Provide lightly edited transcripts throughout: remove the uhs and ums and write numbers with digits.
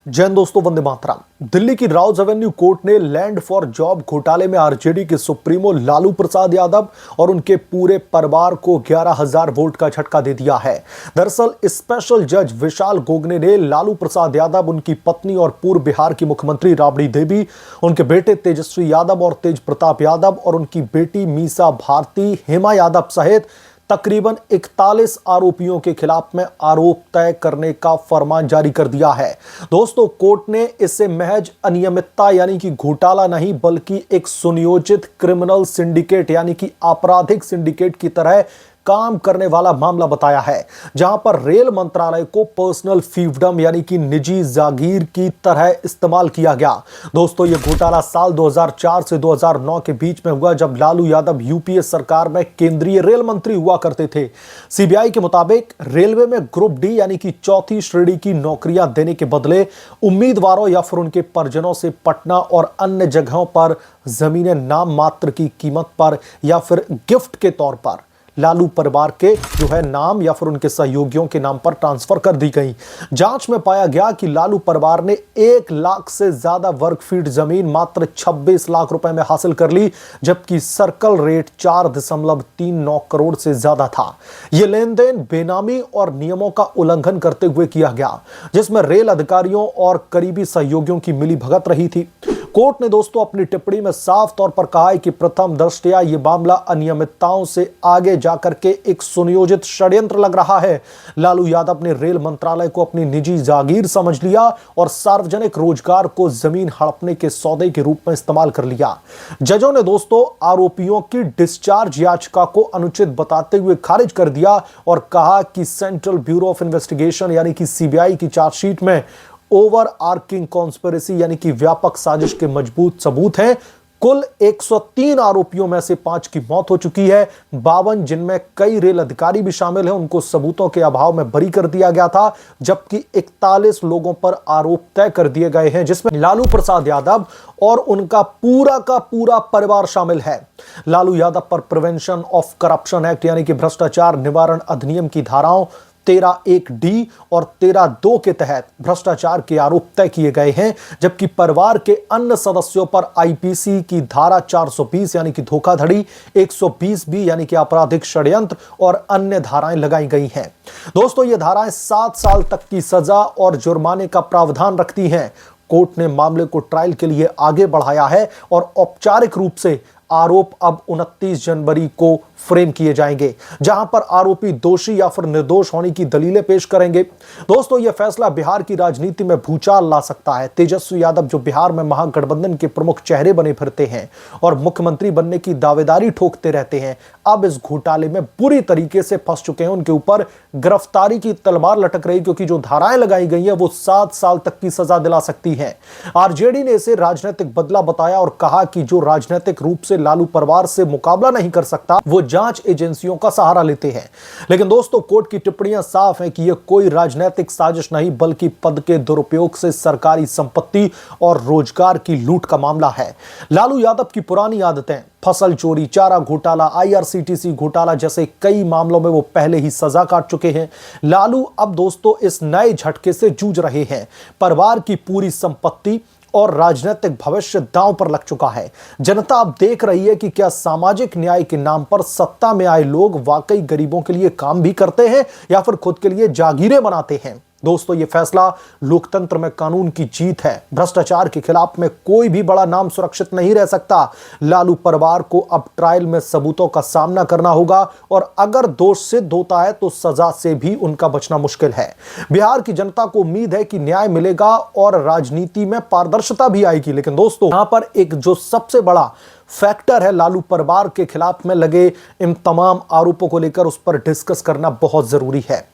जैन दोस्तों, वंदे मातरम। दिल्ली की Rouse Avenue court ने लैंड फॉर जॉब घोटाले में आरजेडी के सुप्रीमो लालू प्रसाद यादव और उनके पूरे परिवार को 11,000 वोट का झटका दे दिया है। दरअसल स्पेशल जज विशाल गोगने ने लालू प्रसाद यादव, उनकी पत्नी और पूर्व बिहार की मुख्यमंत्री राबड़ी देवी, उनके बेटे तेजस्वी यादव और तेज प्रताप यादव और उनकी बेटी मीसा भारती, हेमा यादव सहित तकरीबन 41 आरोपियों के खिलाफ में आरोप तय करने का फरमान जारी कर दिया है। दोस्तों, कोर्ट ने इसे महज अनियमितता यानी कि घोटाला नहीं, बल्कि एक सुनियोजित क्रिमिनल सिंडिकेट यानी कि आपराधिक सिंडिकेट की तरह काम करने वाला मामला बताया है, जहां पर रेल मंत्रालय को पर्सनल फीवडम यानी कि निजी जागीर की तरह इस्तेमाल किया गया। दोस्तों, यह घोटाला साल 2004 से 2009 के बीच में हुआ, जब लालू यादव यूपीए सरकार में केंद्रीय रेल मंत्री हुआ करते थे। सीबीआई के मुताबिक रेलवे में ग्रुप डी यानी कि चौथी श्रेणी की नौकरियां देने के बदले उम्मीदवारों या फिर उनके परिजनों से पटना और अन्य जगहों पर जमीनें नाम मात्र की कीमत पर या फिर गिफ्ट के तौर पर लालू परिवार के नाम या फिर उनके सहयोगियों के नाम पर ट्रांसफर कर दी गई। जांच में पाया गया कि लालू परिवार ने 1 लाख से ज्यादा वर्ग फीट जमीन मात्र 26 लाख रुपए में हासिल कर ली, जबकि सर्कल रेट 4.39 करोड़ से ज्यादा था। यह लेन देन बेनामी और नियमों का उल्लंघन करते हुए किया गया, जिसमें रेल अधिकारियों और करीबी सहयोगियों की मिलीभगत रही थी। कोर्ट ने दोस्तों अपनी टिप्पणी में साफ तौर पर कहा है कि प्रथम दृष्टया यह मामला अनियमितताओं से आगे जाकर के एक सुनियोजित षड्यंत्र लग रहा है। लालू यादव ने रेल मंत्रालय को अपनी निजी जागीर समझ लिया और सार्वजनिक रोजगार को जमीन हड़पने के सौदे के रूप में इस्तेमाल कर लिया। जजों ने दोस्तों आरोपियों की डिस्चार्ज याचिका को अनुचित बताते हुए खारिज कर दिया और कहा कि सेंट्रल ब्यूरो ऑफ इन्वेस्टिगेशन यानी कि सीबीआई की चार्जशीट में ओवर आर्किंग कॉन्स्पिरेसी यानी कि व्यापक साजिश के मजबूत सबूत हैं। कुल 103 आरोपियों में से 5 की मौत हो चुकी है। 52 जिनमें कई रेल अधिकारी भी शामिल हैं, उनको सबूतों के अभाव में बरी कर दिया गया था, जबकि 41 लोगों पर आरोप तय कर दिए गए हैं, जिसमें लालू प्रसाद यादव और उनका पूरा का पूरा परिवार शामिल है। लालू यादव पर प्रिवेंशन ऑफ करप्शन एक्ट यानी कि भ्रष्टाचार निवारण अधिनियम की धाराओं 13(1)(d) और 13(2) के तहत भ्रष्टाचार के आरोप तय किए गए हैं, जबकि परिवार के अन्य सदस्यों पर आईपीसी की धारा 420 यानी कि धोखाधड़ी, 120(b) यानी कि आपराधिक षड्यंत्र और अन्य धाराएं लगाई गई हैं। दोस्तों, ये धाराएं 7 साल तक की सजा और जुर्माने का प्रावधान रखती हैं। कोर्ट ने मामले को ट्रायल के लिए आगे बढ़ाया है और औपचारिक रूप से आरोप अब 29 जनवरी को फ्रेम किए जाएंगे, जहां पर आरोपी दोषी या फिर निर्दोष होने की दलीलें पेश करेंगे। दोस्तों, यह फैसला बिहार की राजनीति में भूचाल ला सकता है। तेजस्वी यादव, जो बिहार में महागठबंधन के प्रमुख चेहरे बने फिरते हैं और मुख्यमंत्री बनने की दावेदारी ठोकते रहते हैं, अब इस घोटाले में बुरी तरीके से फंस चुके हैं। उनके ऊपर गिरफ्तारी की तलवार लटक रही, क्योंकि जो धाराएं लगाई गई है वो 7 साल तक की सजा दिला सकती है। आरजेडी ने इसे राजनीतिक बदला बताया और कहा कि जो राजनीतिक रूप से लालू परिवार से मुकाबला नहीं कर सकता, वो जांच एजेंसियों का सहारा लेते हैं। लेकिन दोस्तों, कोर्ट की टिप्पणियां साफ हैं कि यह कोई राजनीतिक साजिश नहीं, बल्कि पद के दुरुपयोग से सरकारी संपत्ति और रोजगार की लूट का मामला है। लालू यादव की पुरानी आदतें, फसल चोरी, चारा घोटाला, आईआरसीटीसी घोटाला जैसे कई मामलों में वो पहले ही सजा काट चुके हैं। लालू अब दोस्तों इस नए झटके से जूझ रहे हैं। परिवार की पूरी संपत्ति और राजनीतिक भविष्य दांव पर लग चुका है। जनता अब देख रही है कि क्या सामाजिक न्याय के नाम पर सत्ता में आए लोग वाकई गरीबों के लिए काम भी करते हैं या फिर खुद के लिए जागीरें बनाते हैं। दोस्तों, यह फैसला लोकतंत्र में कानून की जीत है। भ्रष्टाचार के खिलाफ में कोई भी बड़ा नाम सुरक्षित नहीं रह सकता। लालू परिवार को अब ट्रायल में सबूतों का सामना करना होगा और अगर दोष सिद्ध होता है तो सजा से भी उनका बचना मुश्किल है। बिहार की जनता को उम्मीद है कि न्याय मिलेगा और राजनीति में पारदर्शिता भी आएगी। लेकिन दोस्तों, यहां पर एक जो सबसे बड़ा फैक्टर है लालू परिवार के खिलाफ में लगे इन तमाम आरोपों को लेकर, उस पर डिस्कस करना बहुत जरूरी है।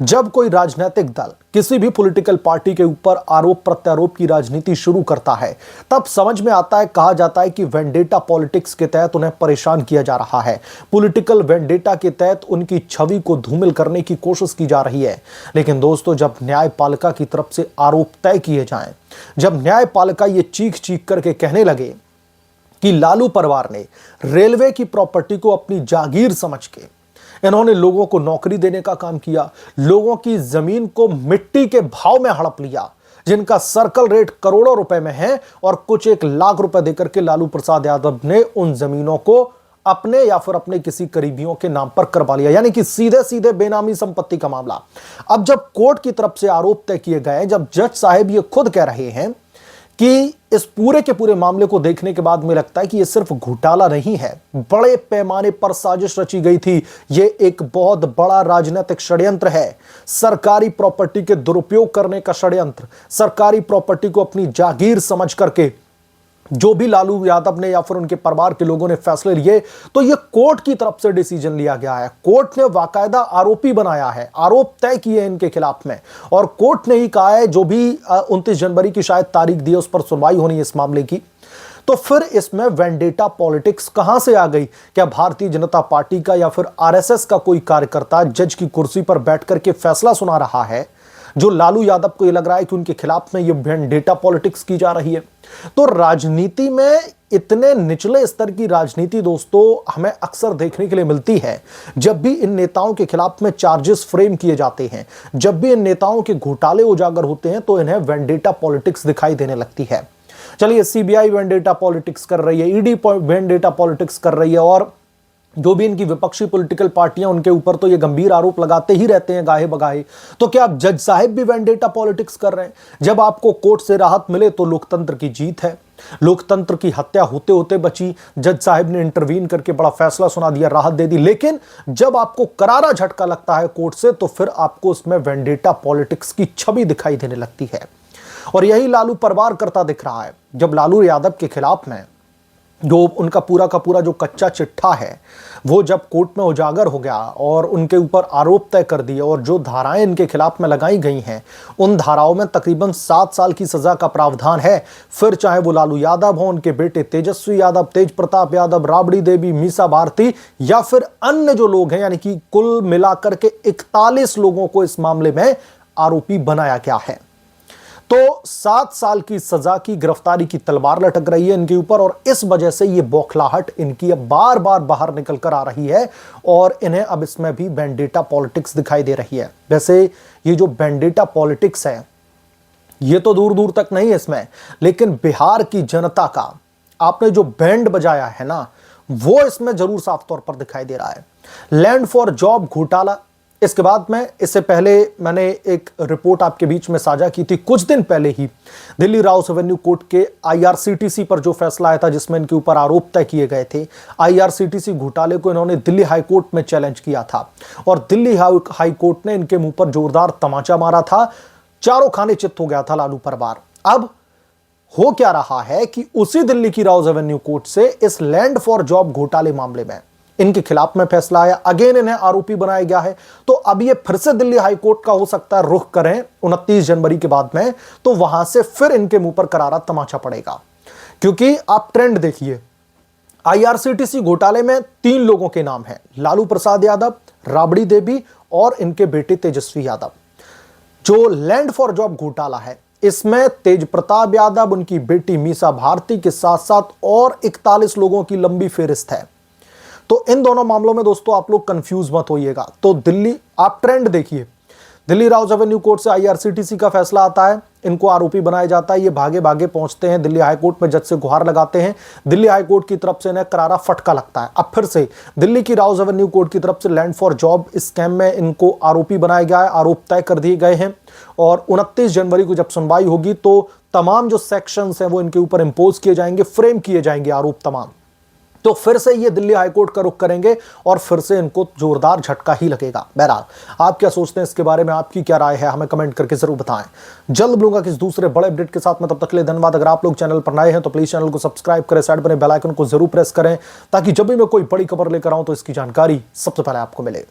जब कोई राजनीतिक दल किसी भी पॉलिटिकल पार्टी के ऊपर आरोप प्रत्यारोप की राजनीति शुरू करता है, तब समझ में आता है, कहा जाता है कि वेंडेटा पॉलिटिक्स के तहत उन्हें परेशान किया जा रहा है। पॉलिटिकल वेंडेटा के तहत उनकी छवि को धूमिल करने की कोशिश की जा रही है। लेकिन दोस्तों, जब न्यायपालिका की तरफ से आरोप तय किए जाएं, जब न्यायपालिका ये चीख चीख करके कहने लगे कि लालू परिवार ने रेलवे की प्रॉपर्टी को अपनी जागीर समझ के इन्होंने लोगों को नौकरी देने का काम किया, लोगों की जमीन को मिट्टी के भाव में हड़प लिया, जिनका सर्कल रेट करोड़ों रुपए में है, और कुछ 1 लाख रुपए देकर के लालू प्रसाद यादव ने उन जमीनों को अपने या फिर अपने किसी करीबियों के नाम पर करवा लिया, यानी कि सीधे सीधे बेनामी संपत्ति का मामला। अब जब कोर्ट की तरफ से आरोप तय किए गए, जब जज साहब ये खुद कह रहे हैं कि इस पूरे के पूरे मामले को देखने के बाद में लगता है कि यह सिर्फ घोटाला नहीं है, बड़े पैमाने पर साजिश रची गई थी, यह एक बहुत बड़ा राजनीतिक षड्यंत्र है, सरकारी प्रॉपर्टी के दुरुपयोग करने का षड्यंत्र, सरकारी प्रॉपर्टी को अपनी जागीर समझ करके जो भी लालू यादव ने या फिर उनके परिवार के लोगों ने फैसले लिए, तो यह कोर्ट की तरफ से डिसीजन लिया गया है। कोर्ट ने बाकायदा आरोपी बनाया है, आरोप तय किए इनके खिलाफ में, और कोर्ट ने ही कहा है जो भी 29 जनवरी की शायद तारीख दी है उस पर सुनवाई होनी है इस मामले की। तो फिर इसमें वेंडेटा पॉलिटिक्स कहां से आ गई? क्या भारतीय जनता पार्टी का या फिर आरएसएस का कोई कार्यकर्ता जज की कुर्सी पर बैठ करके फैसला सुना रहा है, जो लालू यादव को यह लग रहा है कि उनके खिलाफ में यह वेंडेटा पॉलिटिक्स की जा रही है? तो राजनीति में इतने निचले स्तर की राजनीति दोस्तों हमें अक्सर देखने के लिए मिलती है। जब भी इन नेताओं के खिलाफ में चार्जेस फ्रेम किए जाते हैं, जब भी इन नेताओं के घोटाले उजागर होते हैं, तो इन्हें वेंडेटा पॉलिटिक्स दिखाई देने लगती है। चलिए, सीबीआई वेंडेटा पॉलिटिक्स कर रही है, ईडी वेंडेटा पॉलिटिक्स कर रही है, और जो भी इनकी विपक्षी पॉलिटिकल पार्टियां उनके ऊपर तो ये गंभीर आरोप लगाते ही रहते हैं गाहे बगाहे। तो क्या अब जज साहब भी वेंडेटा पॉलिटिक्स कर रहे हैं? जब आपको कोर्ट से राहत मिले तो लोकतंत्र की जीत है। लोकतंत्र की हत्या होते होते बची, जज साहब ने इंटरवीन करके बड़ा फैसला सुना दिया, राहत दे दी। लेकिन जब आपको करारा झटका लगता है कोर्ट से, तो फिर आपको उसमें वेंडेटा पॉलिटिक्स की छवि दिखाई देने लगती है, और यही लालू परिवार करता दिख रहा है। जब लालू यादव के खिलाफ में जो उनका पूरा का पूरा जो कच्चा चिट्ठा है, वो जब कोर्ट में उजागर हो गया और उनके ऊपर आरोप तय कर दिए, और जो धाराएं इनके खिलाफ में लगाई गई हैं, उन धाराओं में तकरीबन 7 साल की सजा का प्रावधान है। फिर चाहे वो लालू यादव हो, उनके बेटे तेजस्वी यादव, तेज प्रताप यादव, राबड़ी देवी, मीसा भारती, या फिर अन्य जो लोग हैं, यानी कि कुल मिलाकर के 41 लोगों को इस मामले में आरोपी बनाया गया है। तो 7 साल की सजा की गिरफ्तारी की तलवार लटक रही है इनके ऊपर, और इस वजह से ये बौखलाहट इनकी अब बार बार बाहर निकल कर आ रही है, और इन्हें अब इसमें भी वेंडेटा पॉलिटिक्स दिखाई दे रही है। वैसे ये जो वेंडेटा पॉलिटिक्स है, ये तो दूर दूर तक नहीं है इसमें, लेकिन बिहार की जनता का आपने जो बैंड बजाया है ना, वो इसमें जरूर साफ तौर पर दिखाई दे रहा है। लैंड फॉर जॉब घोटाला, इसके बाद में, इससे पहले मैंने एक रिपोर्ट आपके बीच में साझा की थी कुछ दिन पहले ही, दिल्ली राउस एवेन्यू कोर्ट के आईआरसीटीसी पर जो फैसला आया था जिसमें इनके ऊपर आरोप तय किए गए थे। आईआरसीटीसी घोटाले को इन्होंने दिल्ली हाई कोर्ट में चैलेंज किया था, और दिल्ली हाई कोर्ट ने इनके मुंह पर जोरदार तमाचा मारा था, चारों खाने चित्त हो गया था लालू परिवार। अब हो क्या रहा है कि उसी दिल्ली की राउस एवेन्यू कोर्ट से इस लैंड फॉर जॉब घोटाले मामले में इनके खिलाफ में फैसला आया, अगेन इन्हें आरोपी बनाया गया है। तो अब ये फिर से दिल्ली हाई कोर्ट का हो सकता है रुख करें 29 जनवरी के बाद में, तो वहां से फिर इनके मुंह पर करारा तमाचा पड़ेगा। क्योंकि आप ट्रेंड देखिए, आईआरसीटीसी घोटाले में 3 लोगों के नाम हैं, लालू प्रसाद यादव, राबड़ी देवी और इनके बेटे तेजस्वी यादव। जो लैंड फॉर जॉब घोटाला है, इसमें तेज प्रताप यादव, उनकी बेटी मीसा भारती के साथ साथ और 41 लोगों की लंबी फेहरिस्त है। तो इन दोनों मामलों में दोस्तों आप लोग कंफ्यूज मत होइएगा। तो दिल्ली, आप ट्रेंड देखिए, दिल्ली राउस एवेन्यू कोर्ट से आईआरसीटीसी का फैसला आता है, इनको आरोपी बनाया जाता है, ये भागे भागे पहुंचते हैं दिल्ली हाई कोर्ट में, जज से गुहार लगाते हैं, दिल्ली हाई कोर्ट की तरफ से इन्हें करारा फटका लगता है। अब फिर से दिल्ली की राउस एवेन्यू कोर्ट की तरफ से लैंड फॉर जॉब स्कैम में इनको आरोपी बनाया गया है, आरोप तय कर दिए गए हैं, और 29 जनवरी को जब सुनवाई होगी तो तमाम जो सेक्शंस हैं वो इनके ऊपर इंपोज किए जाएंगे, फ्रेम किए जाएंगे आरोप तमाम। तो फिर से ये दिल्ली हाईकोर्ट का रुख करेंगे और फिर से इनको जोरदार झटका ही लगेगा। बहरहाल, आप क्या सोचते हैं इसके बारे में, आपकी क्या राय है, हमें कमेंट करके जरूर बताएं। जल्द मिलूंगा किसी दूसरे बड़े अपडेट के साथ में, तब तक के लिए धन्यवाद। अगर आप लोग चैनल पर नए हैं तो प्लीज चैनल को सब्सक्राइब करें, साइड बने बेल आइकन को जरूर प्रेस करें, ताकि जब भी मैं कोई बड़ी खबर लेकर आऊं तो इसकी जानकारी सबसे पहले आपको मिले।